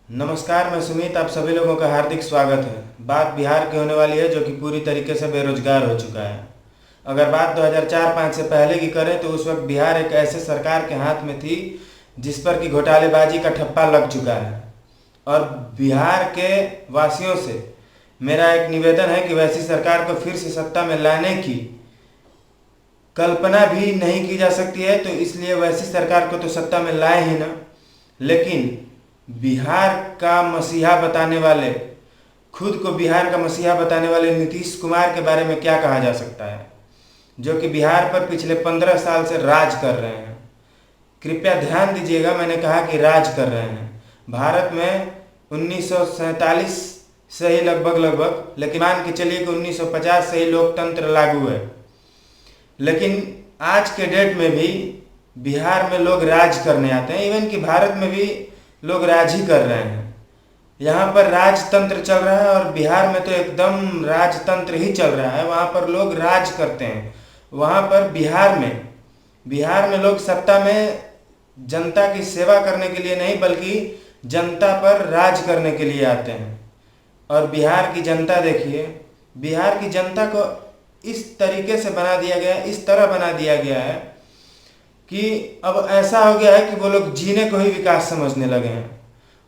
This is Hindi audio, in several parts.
नमस्कार, मैं सुमित। आप सभी लोगों का हार्दिक स्वागत है। बात बिहार की होने वाली है, जो कि पूरी तरीके से बेरोजगार हो चुका है। अगर बात 2004-05 से पहले की करें तो उस वक्त बिहार एक ऐसे सरकार के हाथ में थी जिस पर कि घोटालेबाजी का ठप्पा लग चुका है। और बिहार के वासियों से मेरा एक निवेदन है कि वैसी सरकार को फिर से सत्ता में लाने की कल्पना भी नहीं की जा सकती है, तो इसलिए वैसी सरकार को तो सत्ता में लाए ही ना। लेकिन बिहार का मसीहा बताने वाले, खुद को बिहार का मसीहा बताने वाले नीतीश कुमार के बारे में क्या कहा जा सकता है, जो कि बिहार पर पिछले 15 साल से राज कर रहे हैं। कृपया ध्यान दीजिएगा, मैंने कहा कि राज कर रहे हैं। भारत में 1947 से ही लगभग, लेकिन मान के चलिए कि 1950 से ही लोकतंत्र लागू है। लेकिन आज के डेट में भी बिहार में लोग राज करने आते हैं। इवन कि भारत में भी लोग राज ही कर रहे हैं। यहाँ पर राजतंत्र चल रहा है और बिहार में तो एकदम राजतंत्र ही चल रहा है। वहाँ पर लोग राज करते हैं। वहाँ पर बिहार में लोग सत्ता में जनता की सेवा करने के लिए नहीं, बल्कि जनता पर राज करने के लिए आते हैं। और बिहार की जनता देखिए, बिहार की जनता को इस तरीके से बना दिया गया, इस तरह बना दिया गया है कि अब ऐसा हो गया है कि वो लोग जीने को ही विकास समझने लगे हैं।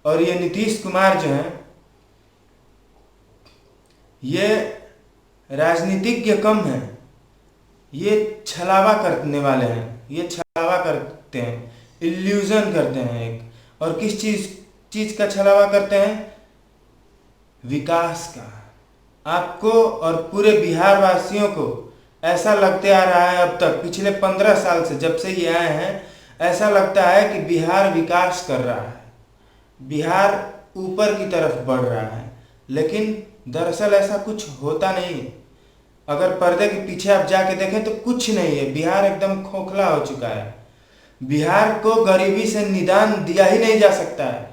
और ये नीतीश कुमार जो हैं, ये राजनीतिज्ञ कम हैं, ये छलावा करने वाले हैं। ये छलावा करते हैं, इल्यूजन करते हैं एक। और किस चीज का छलावा करते हैं? विकास का। आपको और पूरे बिहार वासियों को ऐसा लगते आ रहा है, अब तक पिछले 15 साल से जब से ये आए हैं, ऐसा लगता है कि बिहार विकास कर रहा है, बिहार ऊपर की तरफ बढ़ रहा है। लेकिन दरअसल ऐसा कुछ होता नहीं है। अगर पर्दे के पीछे आप जाके देखें तो कुछ नहीं है। बिहार एकदम खोखला हो चुका है। बिहार को गरीबी से निदान दिया ही नहीं जा सकता है,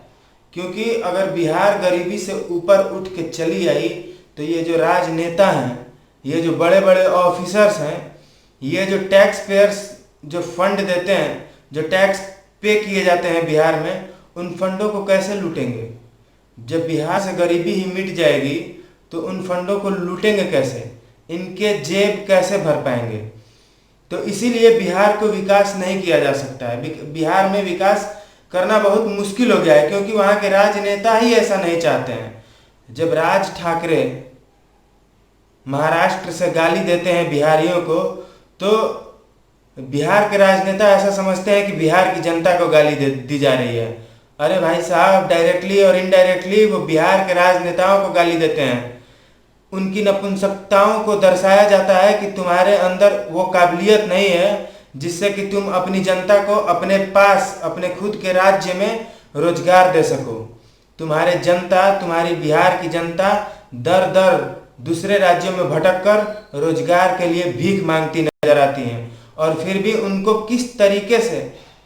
क्योंकि अगर बिहार गरीबी से ऊपर उठ के चली आई तो ये जो राजनेता हैं, ये जो बड़े बड़े ऑफिसर्स हैं, ये जो टैक्स पेयर्स जो फंड देते हैं, जो टैक्स पे किए जाते हैं बिहार में, उन फंडों को कैसे लूटेंगे? जब बिहार से गरीबी ही मिट जाएगी तो उन फंडों को लूटेंगे कैसे? इनके जेब कैसे भर पाएंगे? तो इसीलिए बिहार को विकास नहीं किया जा सकता है। बिहार में विकास करना बहुत मुश्किल हो गया है, क्योंकि वहाँ के राजनेता ही ऐसा नहीं चाहते हैं। जब राज ठाकरे महाराष्ट्र से गाली देते हैं बिहारियों को, तो बिहार के राजनेता ऐसा समझते हैं कि बिहार की जनता को गाली दी जा रही है। अरे भाई साहब, डायरेक्टली और इनडायरेक्टली वो बिहार के राजनेताओं को गाली देते हैं। उनकी नपुंसकताओं को दर्शाया जाता है कि तुम्हारे अंदर वो काबिलियत नहीं है जिससे कि तुम अपनी जनता को अपने पास, अपने खुद के राज्य में रोजगार दे सको। तुम्हारी बिहार की जनता दर दर दूसरे राज्यों में भटक कर रोजगार के लिए भीख मांगती नजर आती हैं। और फिर भी उनको किस तरीके से,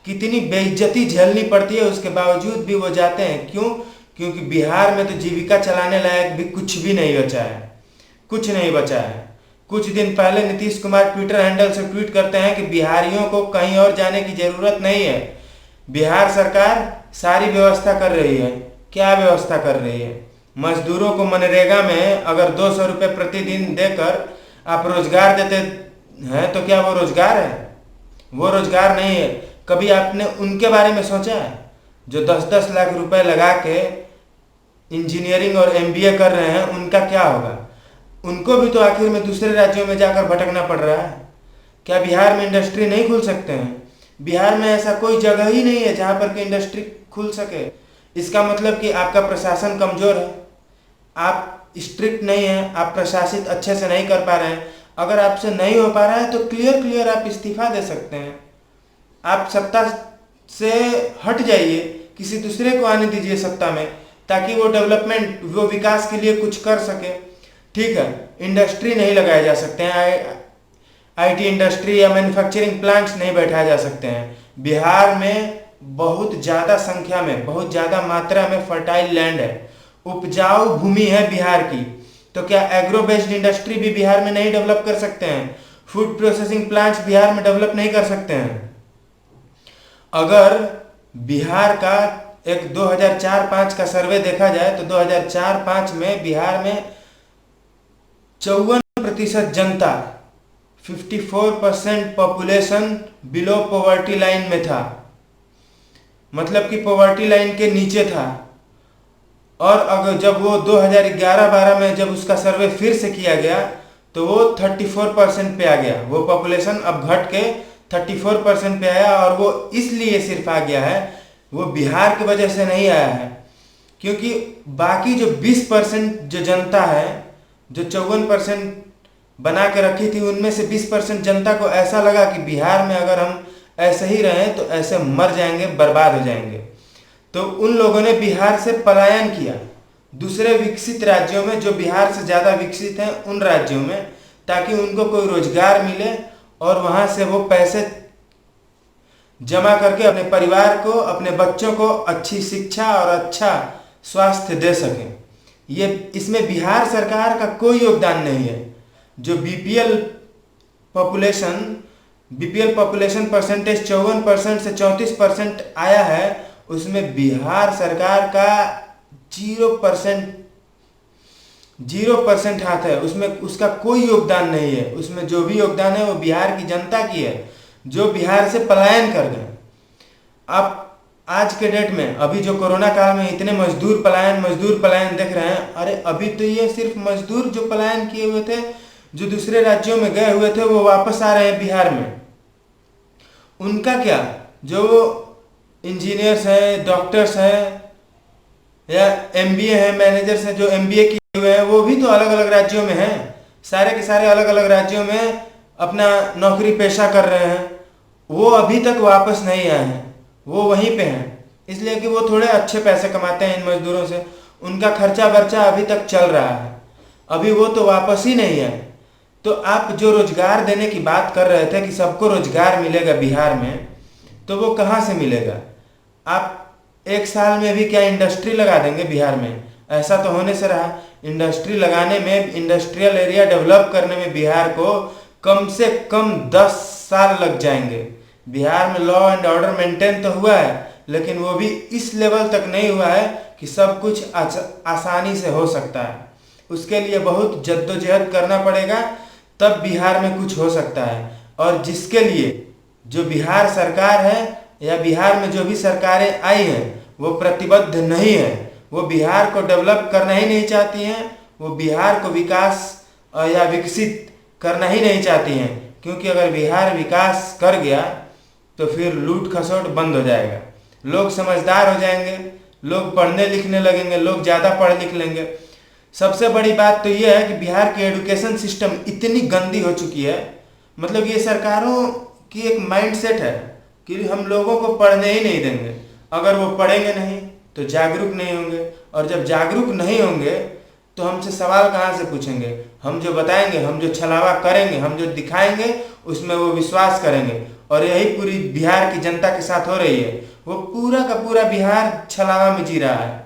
कितनी बेइज्जती झेलनी पड़ती है, उसके बावजूद भी वो जाते हैं। क्यों? क्योंकि बिहार में तो जीविका चलाने लायक भी कुछ भी नहीं बचा है। कुछ नहीं बचा है। कुछ दिन पहले नीतीश कुमार ट्विटर हैंडल से ट्वीट करते हैं कि बिहारियों को कहीं और जाने की जरूरत नहीं है, बिहार सरकार सारी व्यवस्था कर रही है। क्या व्यवस्था कर रही है? मजदूरों को मनरेगा में अगर 200 रुपये प्रतिदिन देकर आप रोजगार देते हैं तो क्या वो रोजगार है? वो रोजगार नहीं है। कभी आपने उनके बारे में सोचा है जो 10-10 लाख रुपए लगा के इंजीनियरिंग और एमबीए कर रहे हैं? उनका क्या होगा? उनको भी तो आखिर में दूसरे राज्यों में जाकर भटकना पड़ रहा है। क्या बिहार में इंडस्ट्री नहीं खुल सकते हैं? बिहार में ऐसा कोई जगह ही नहीं है जहां पर कि इंडस्ट्री खुल सके। इसका मतलब कि आपका प्रशासन कमजोर है, आप स्ट्रिक्ट नहीं हैं, आप प्रशासित अच्छे से नहीं कर पा रहे हैं। अगर आपसे नहीं हो पा रहा है तो क्लियर आप इस्तीफा दे सकते हैं। आप सत्ता से हट जाइए, किसी दूसरे को आने दीजिए सत्ता में, ताकि वो डेवलपमेंट, वो विकास के लिए कुछ कर सके। ठीक है, इंडस्ट्री नहीं लगाए जा सकते हैं, आईटी इंडस्ट्री या मैन्युफैक्चरिंग प्लांट्स नहीं बैठाए जा सकते हैं। बिहार में बहुत ज़्यादा संख्या में, बहुत ज़्यादा मात्रा में फर्टाइल लैंड है, उपजाऊ भूमि है बिहार की। तो क्या एग्रो बेस्ड इंडस्ट्री भी बिहार में नहीं डेवलप कर सकते हैं? फूड प्रोसेसिंग प्लांट्स बिहार में डेवलप नहीं कर सकते हैं? अगर बिहार का एक 2004-05 का सर्वे देखा जाए तो 2004-05 में बिहार में 54% जनता, 54% पॉपुलेशन बिलो पॉवर्टी लाइन में था, मतलब कि पॉवर्टी लाइन के नीचे था। और अगर जब वो 2011-12 में जब उसका सर्वे फिर से किया गया तो वो 34% पे आ गया। वो पॉपुलेशन अब घट के 34% पे आया, और वो इसलिए सिर्फ आ गया है, वो बिहार की वजह से नहीं आया है, क्योंकि बाकी जो 20% जो जनता है, जो 54% बना के रखी थी, उनमें से 20% जनता को ऐसा लगा कि बिहार में अगर हम ऐसे ही रहें तो ऐसे मर जाएंगे, बर्बाद हो जाएंगे। तो उन लोगों ने बिहार से पलायन किया दूसरे विकसित राज्यों में, जो बिहार से ज़्यादा विकसित हैं उन राज्यों में, ताकि उनको कोई रोजगार मिले और वहाँ से वो पैसे जमा करके अपने परिवार को, अपने बच्चों को अच्छी शिक्षा और अच्छा स्वास्थ्य दे सकें। ये इसमें बिहार सरकार का कोई योगदान नहीं है। जो बीपीएल पॉपुलेशन परसेंटेज 54% से 34% आया है, उसमें बिहार सरकार का 0% हाथ है, उसमें उसका कोई योगदान नहीं है। उसमें जो भी योगदान है वो बिहार की जनता की है, जो बिहार से पलायन कर गए। आप आज के डेट में अभी जो कोरोना काल में इतने मजदूर पलायन देख रहे हैं, अरे अभी तो ये सिर्फ मजदूर जो पलायन किए हुए थे, जो दूसरे राज्यों में गए हुए थे, वो वापस आ रहे हैं बिहार में। उनका क्या, जो इंजीनियर्स हैं, डॉक्टर्स हैं, या एमबीए हैं, मैनेजर्स हैं, जो एमबीए किए हुए हैं, वो भी तो अलग अलग राज्यों में हैं। सारे के सारे अलग अलग राज्यों में अपना नौकरी पेशा कर रहे हैं। वो अभी तक वापस नहीं आए हैं, वो वहीं पे हैं, इसलिए कि वो थोड़े अच्छे पैसे कमाते हैं इन मजदूरों से, उनका खर्चा बर्चा अभी तक चल रहा है, अभी वो तो वापस ही नहीं आए। तो आप जो रोजगार देने की बात कर रहे थे कि सबको रोजगार मिलेगा बिहार में, तो वो कहाँ से मिलेगा? आप एक साल में भी क्या इंडस्ट्री लगा देंगे बिहार में? ऐसा तो होने से रहा। इंडस्ट्री लगाने में, इंडस्ट्रियल एरिया डेवलप करने में बिहार को कम से कम 10 साल लग जाएंगे। बिहार में लॉ एंड ऑर्डर मेंटेन तो हुआ है, लेकिन वो भी इस लेवल तक नहीं हुआ है कि सब कुछ आसानी से हो सकता है। उसके लिए बहुत जद्दोजहद करना पड़ेगा, तब बिहार में कुछ हो सकता है। और जिसके लिए जो बिहार सरकार है या बिहार में जो भी सरकारें आई हैं, वो प्रतिबद्ध नहीं है। वो बिहार को डेवलप करना ही नहीं चाहती हैं, वो बिहार को विकास या विकसित करना ही नहीं चाहती हैं, क्योंकि अगर बिहार विकास कर गया तो फिर लूट खसोट बंद हो जाएगा, लोग समझदार हो जाएंगे, लोग पढ़ने लिखने लगेंगे, लोग ज़्यादा पढ़ लिख लेंगे। सबसे बड़ी बात तो ये है कि बिहार की एजुकेशन सिस्टम इतनी गंदी हो चुकी है, मतलब ये सरकारों की एक माइंडसेट है कि हम लोगों को पढ़ने ही नहीं देंगे। अगर वो पढ़ेंगे नहीं तो जागरूक नहीं होंगे, और जब जागरूक नहीं होंगे तो हमसे सवाल कहाँ से पूछेंगे? हम जो बताएंगे, हम जो छलावा करेंगे, हम जो दिखाएंगे, उसमें वो विश्वास करेंगे। और यही पूरी बिहार की जनता के साथ हो रही है। वो पूरा का पूरा बिहार छलावा में जी रहा है।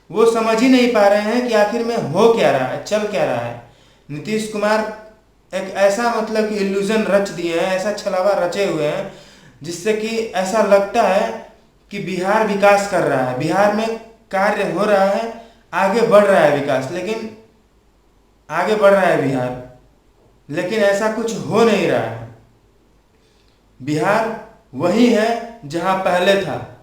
वो समझ ही नहीं पा रहे हैं कि आखिर में हो क्या रहा है, चल क्या रहा है। नीतीश कुमार एक ऐसा मतलब कि इल्यूजन रच दिए हैं, ऐसा छलावा रचे हुए हैं, जिससे कि ऐसा लगता है कि बिहार विकास कर रहा है, बिहार में कार्य हो रहा है, आगे बढ़ रहा है विकास, लेकिन आगे बढ़ रहा है बिहार, लेकिन ऐसा कुछ हो नहीं रहा है। बिहार वही है जहां पहले था,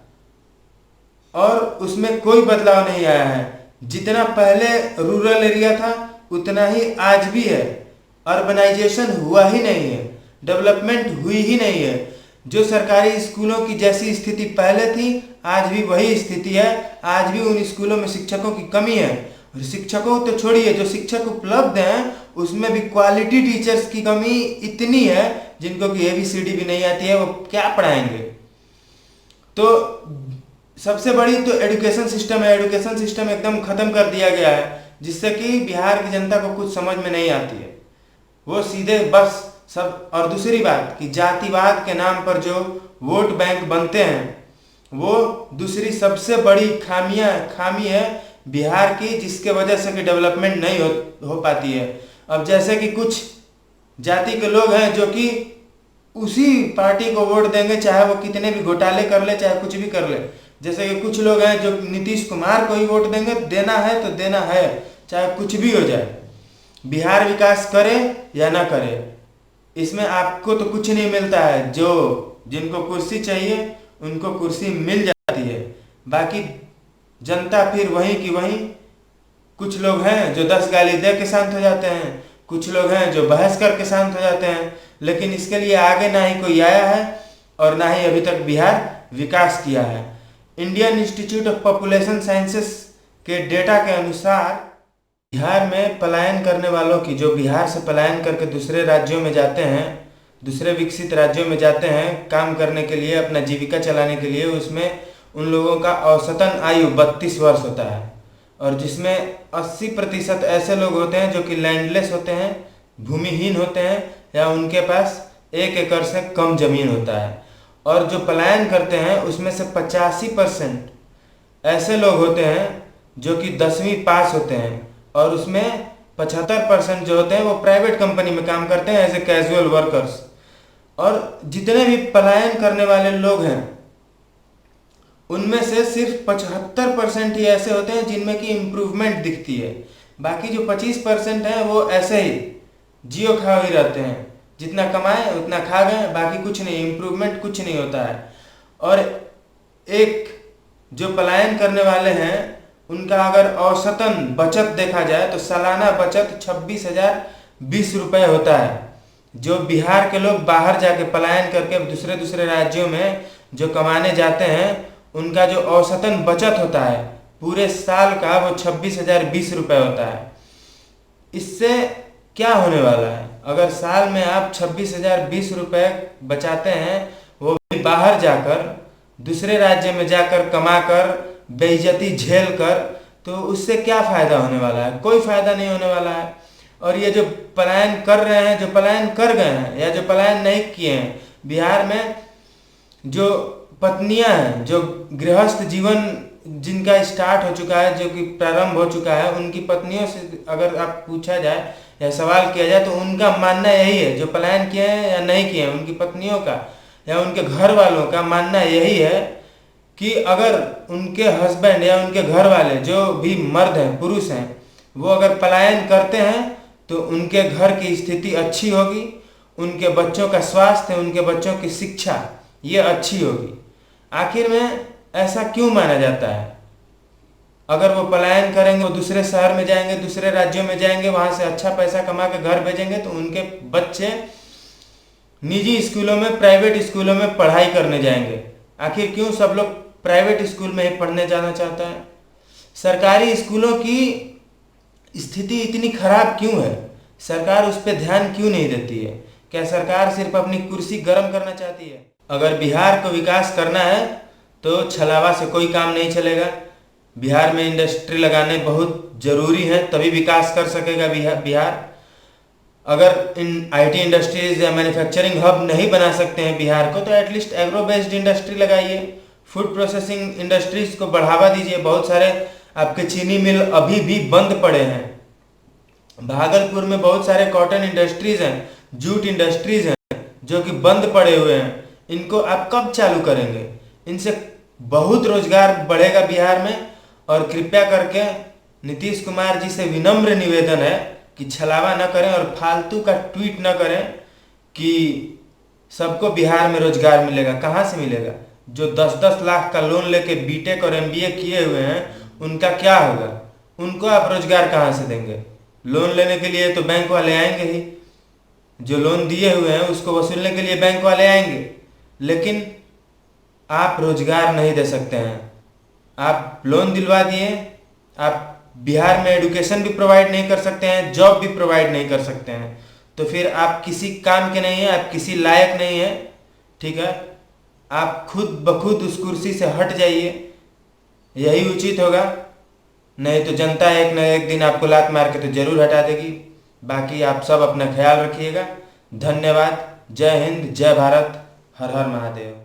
और उसमें कोई बदलाव नहीं आया है। जितना पहले रूरल एरिया था उतना ही आज भी है। अर्बनाइजेशन हुआ ही नहीं है, डेवलपमेंट हुई ही नहीं है। जो सरकारी स्कूलों की जैसी स्थिति पहले थी, आज भी वही स्थिति है। आज भी उन स्कूलों में शिक्षकों की कमी है, और शिक्षकों तो छोड़िए, जो शिक्षक उपलब्ध हैं उसमें भी क्वालिटी टीचर्स की कमी इतनी है, जिनको कि ABCD भी नहीं आती है, वो क्या पढ़ाएंगे? तो सबसे बड़ी तो एजुकेशन सिस्टम है। एजुकेशन सिस्टम एकदम खत्म कर दिया गया है, जिससे कि बिहार की जनता को कुछ समझ में नहीं आती है। वो सीधे बस सब। और दूसरी बात कि जातिवाद के नाम पर जो वोट बैंक बनते हैं, वो दूसरी सबसे बड़ी खामी है बिहार की, जिसके वजह से कि डेवलपमेंट नहीं हो पाती है। अब जैसे कि कुछ जाति के लोग हैं जो कि उसी पार्टी को वोट देंगे, चाहे वो कितने भी घोटाले कर ले, चाहे कुछ भी कर ले, जैसे कि कुछ लोग हैं जो नीतीश कुमार को ही वोट देंगे, देना है तो देना है, चाहे कुछ भी हो जाए, बिहार विकास करे या ना करे, इसमें आपको तो कुछ नहीं मिलता है। जो जिनको कुर्सी चाहिए उनको कुर्सी मिल जाती है, बाकी जनता फिर वहीं की वहीं। कुछ लोग हैं जो 10 गाली दे के शांत हो जाते हैं, कुछ लोग हैं जो बहस करके शांत हो जाते हैं, लेकिन इसके लिए आगे ना ही कोई आया है और ना ही अभी तक बिहार विकास किया है। Indian institute of population sciences के डेटा के अनुसार बिहार में पलायन करने वालों की, जो बिहार से पलायन करके दूसरे राज्यों में जाते हैं, दूसरे विकसित राज्योयों में जाते हैं काम करने के लिए, अपना जीविका चलाने के लिए, उसमें उन लोगों का औसतन आयु 32 वर्ष होता है, और जिसमें 80% ऐसे लोग होते हैं जो कि लैंडलेस होते हैं, भूमिहीन होते हैं, या उनके पास 1 एकड़ से कम जमीन होता है। और जो पलायन करते हैं उसमें से 85% ऐसे लोग होते हैं जो कि 10वीं पास होते हैं, और उसमें 75% जो होते हैं वो प्राइवेट कंपनी में काम करते हैं एज ए कैजुअल वर्कर्स। और जितने भी पलायन करने वाले लोग हैं उनमें से सिर्फ 75% ही ऐसे होते हैं जिनमें की इम्प्रूवमेंट दिखती है। बाकी जो 25% हैं वो ऐसे ही जियो खा ही रहते हैं, जितना कमाए उतना खा गए, बाकी कुछ नहीं, इम्प्रूवमेंट कुछ नहीं होता है। और एक जो पलायन करने वाले हैं उनका अगर औसतन बचत देखा जाए तो सालाना बचत 26,020 रुपये होता है। जो बिहार के लोग बाहर जाके पलायन करके दूसरे दूसरे राज्यों में जो कमाने जाते हैं उनका जो औसतन बचत होता है पूरे साल का वो 26,020 रुपये होता है। इससे क्या होने वाला है, अगर साल में आप 26,020 रुपये बचाते हैं, वो भी बाहर जाकर दूसरे राज्य में जाकर कमाकर बेइज्जती झेल कर, तो उससे क्या फ़ायदा होने वाला है? कोई फ़ायदा नहीं होने वाला है। और ये जो पलायन कर रहे हैं, जो पलायन कर गए हैं या जो पलायन नहीं किए हैं, बिहार में जो पत्नियां हैं, जो गृहस्थ जीवन जिनका स्टार्ट हो चुका है, जो कि प्रारंभ हो चुका है, उनकी पत्नियों से अगर आप पूछा जाए या सवाल किया जाए तो उनका मानना यही है, जो पलायन किए हैं या नहीं किए हैं, उनकी पत्नियों का या उनके घर वालों का मानना यही है कि अगर उनके हस्बैंड या उनके घर वाले जो भी मर्द हैं, पुरुष हैं, वो अगर पलायन करते हैं तो उनके घर की स्थिति अच्छी होगी, उनके बच्चों का स्वास्थ्य, उनके बच्चों की शिक्षा ये अच्छी होगी। आखिर में ऐसा क्यों माना जाता है? अगर वो पलायन करेंगे, वो दूसरे शहर में जाएंगे, दूसरे राज्यों में जाएंगे, वहाँ से अच्छा पैसा कमा के घर भेजेंगे, तो उनके बच्चे निजी स्कूलों में, प्राइवेट स्कूलों में पढ़ाई करने जाएंगे। आखिर क्यों सब लोग प्राइवेट स्कूल में ही पढ़ने जाना चाहता है? सरकारी स्कूलों की स्थिति इतनी खराब क्यों है? सरकार उस पर ध्यान क्यों नहीं देती है? क्या सरकार सिर्फ अपनी कुर्सी गर्म करना चाहती है? अगर बिहार को विकास करना है तो छलावा से कोई काम नहीं चलेगा। बिहार में इंडस्ट्री लगाने बहुत ज़रूरी है, तभी विकास कर सकेगा बिहार। अगर इन आईटी इंडस्ट्रीज या मैन्युफैक्चरिंग हब नहीं बना सकते हैं बिहार को, तो एटलीस्ट एग्रो बेस्ड इंडस्ट्री लगाइए, फूड प्रोसेसिंग इंडस्ट्रीज को बढ़ावा दीजिए। बहुत सारे आपके चीनी मिल अभी भी बंद पड़े हैं। भागलपुर में बहुत सारे कॉटन इंडस्ट्रीज हैं, जूट इंडस्ट्रीज हैं जो कि बंद पड़े हुए हैं। इनको आप कब चालू करेंगे? इनसे बहुत रोजगार बढ़ेगा बिहार में। और कृपया करके नीतीश कुमार जी से विनम्र निवेदन है कि छलावा न करें और फालतू का ट्वीट न करें कि सबको बिहार में रोजगार मिलेगा। कहाँ से मिलेगा? जो 10-10 लाख का लोन लेके बीटेक और एमबीए किए हुए हैं उनका क्या होगा? उनको आप रोजगार कहाँ से देंगे? लोन लेने के लिए तो बैंक वाले आएंगे ही, जो लोन दिए हुए हैं उसको वसूलने के लिए बैंक वाले आएंगे, लेकिन आप रोजगार नहीं दे सकते हैं। आप लोन दिलवा दिए, आप बिहार में एजुकेशन भी प्रोवाइड नहीं कर सकते हैं, जॉब भी प्रोवाइड नहीं कर सकते हैं, तो फिर आप किसी काम के नहीं हैं, आप किसी लायक नहीं हैं। ठीक है, आप खुद ब खुद उस कुर्सी से हट जाइए, यही उचित होगा। नहीं तो जनता एक न एक दिन आपको लात मार के तो जरूर हटा देगी। बाकी आप सब अपना ख्याल रखिएगा। धन्यवाद। जय हिंद, जय भारत, हर हर महादेव।